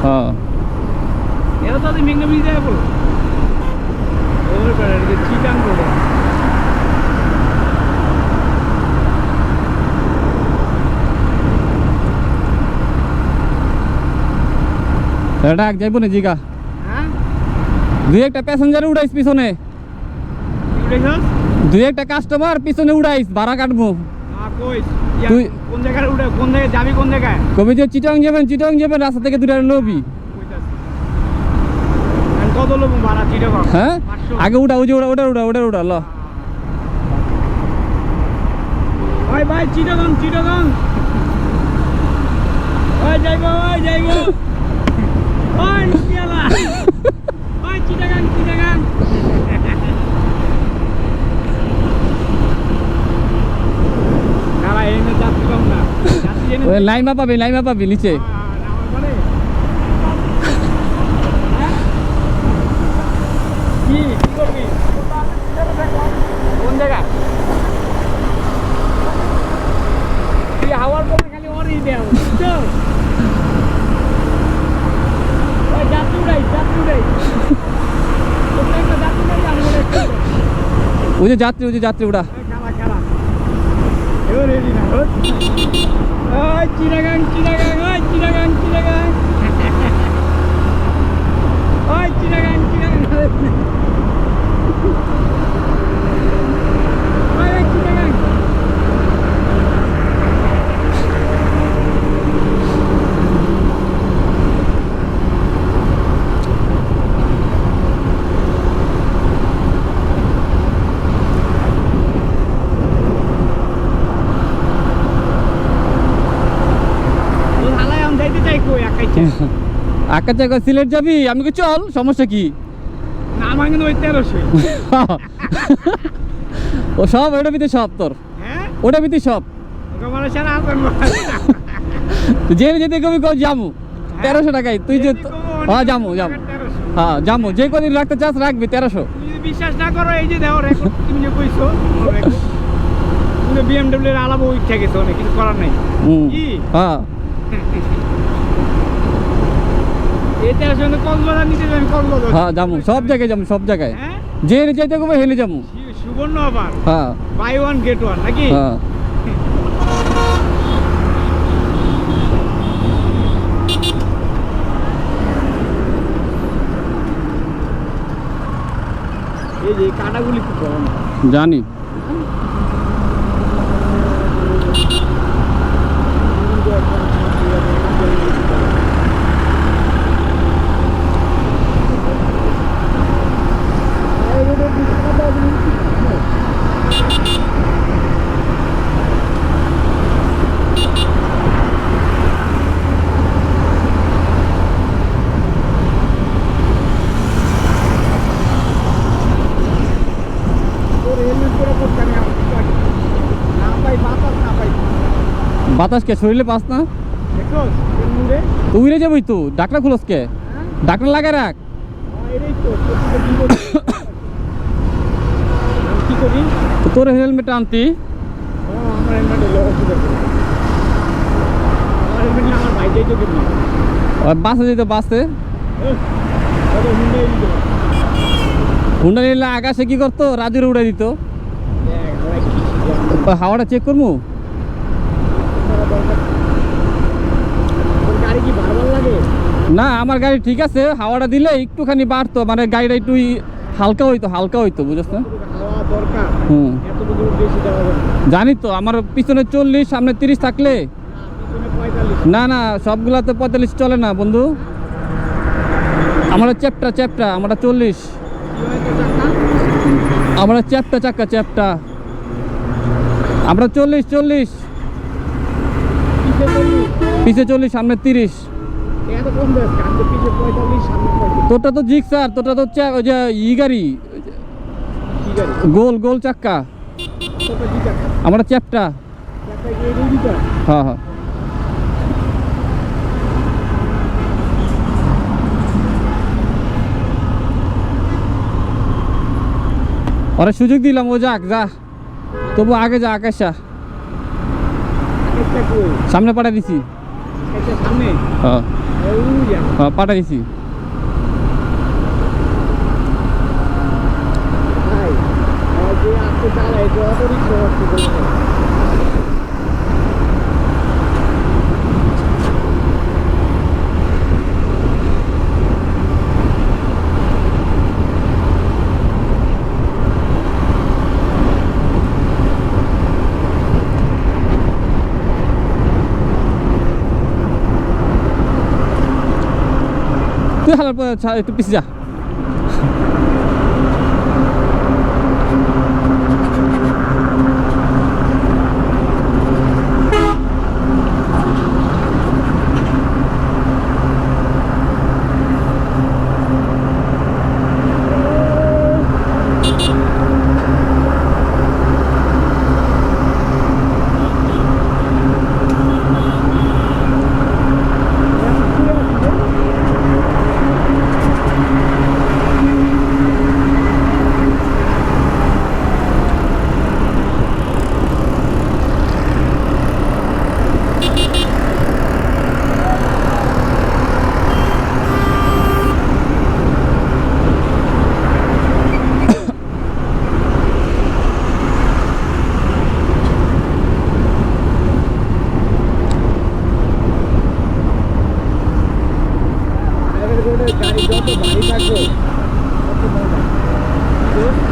হ্যাঁ এরা তো মেঘনা ব্রিজ যায় বলো ওর পরে চিটাং বলে ডাক যাইবো না জিগা হ্যাঁ দুই একটা প্যাসেঞ্জার উড়াইস পিছনে দুই একটা কাস্টমার পিছনে উড়াইস ভাড়া কাটবো তুই কোন জায়গায় উঠে কোন জায়গায় যাবি কোন জায়গায় কবি যে চিটাং যাবেন রাস্তা থেকে দুটা লবি কত লোক ভাড়া চিটাং হ্যাঁ আগে উড়া ওই যে উড়া ল ভাই ভাই চিটাং ওই যাইবো ওই শিয়ালা ওই চিটাং কারা এনে যাচ্ছি কম না ওই লাইমা পাবি নিচে কি করবি কোন জায়গা তুই হাওয়ার পরে খালি ওরই দেও বুঝছো ওই যাত্রী উড়াই প্রত্যেকটা যাত্রী উড়াই আমি ওই যে যাত্রী উড়া খেলা এও রেডি না ওই চিটাগাং ওই চিটাগাং আকাশ জায়গা সিলেট যাবি আমি কি চল সমস্যা কি না আমার কিন্তু ওই 1300 ও সব ওটা ভিতরে সব তোর হ্যাঁ ওটা ভিতরে সব মানে সারা আসবেন যে যেতে কবি কো যামু 1300 টাকায় তুই যে হ্যাঁ যামু হ্যাঁ যামু যে কদিন রাখতে চাস রাখবি 1300 যদি বিশ্বাস না করো এই যে দেখো রেকর্ড তুমি যে কইছো তুমি বিএমডব্লিউ এর আলাপ উঠে গেছে অনেক কিছু করার নাই কি হ্যাঁ এটা আসলে কক্সবাজার নিতে যাবেন কক্সবাজার হ্যাঁ যামু সব জায়গায় যে যেতে কবি হেলে যামু সুবর্ণ আবার হ্যাঁ বাই ওয়ান গেট ওয়ান নাকি হ্যাঁ এই যে কাটাগুলি খুব গরম জানি বাতাস কে শরীরে পাস না তুই উড়ে যাবি তো ডাকনা খুলস কে ডাকনা লাগাই রাখ তোর হেলমেট আনতি বাসে যেত বাসে হুন্ডা নিলে আকাশে কি করতো রাজুরে উড়াই দিত হাওয়াটা চেক করবো না আমার গাড়ি ঠিক আছে হাওয়াটা দিলে একটুখানি বাড়তো মানে গাড়িটা একটু হালকা হইতো বুঝছ না জানি তো আমার পিছনে 40 সামনে 30 থাকলে না সবগুলাতে 45 চলে না বন্ধু আমরা চ্যাপটা আমরা 40 আমরা চ্যাপটা আমরা 40 পিছে 40 সামনে 30 তোরটা তো জিক্সার তোরটা তো ওই যে গাড়ি গোল চাক্কা আমরা চ্যাপটা হ্যাঁ ওরা সুযোগ দিলাম ও যাক যা তবু আগে যা আকাশা সামনে পাঠিয়ে দিছি সামনে হ্যাঁ হ্যাঁ পাঠাইছি। তুই হালার পর একটু পিছিয়ে যা।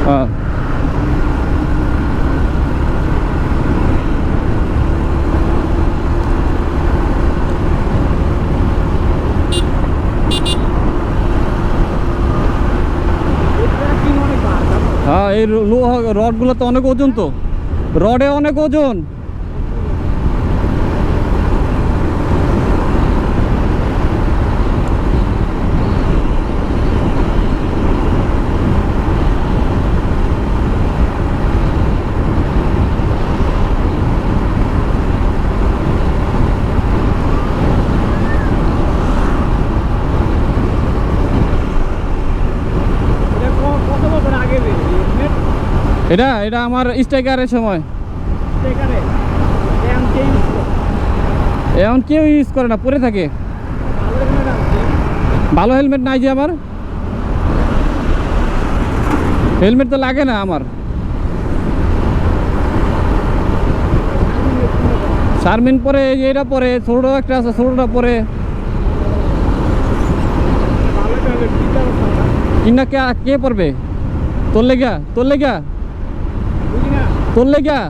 হ্যাঁ হ্যাঁ এই রডগুলো তো অনেক ওজন, তো রডে অনেক ওজন। এটা এটা আমার স্ট্রাইকারের সময়, এখন কেউ ইউজ করে না, পরে থাকে। ভালো হেলমেট নাই যে আমার, হেলমেট তো লাগে না আমার। শারমিন পরে, এটা পরে, ছোট একটা আছে, ছোটটা পরে। কিনা কে পড়বে? তোর লেগা, তোর লেগা, তোর লেগা।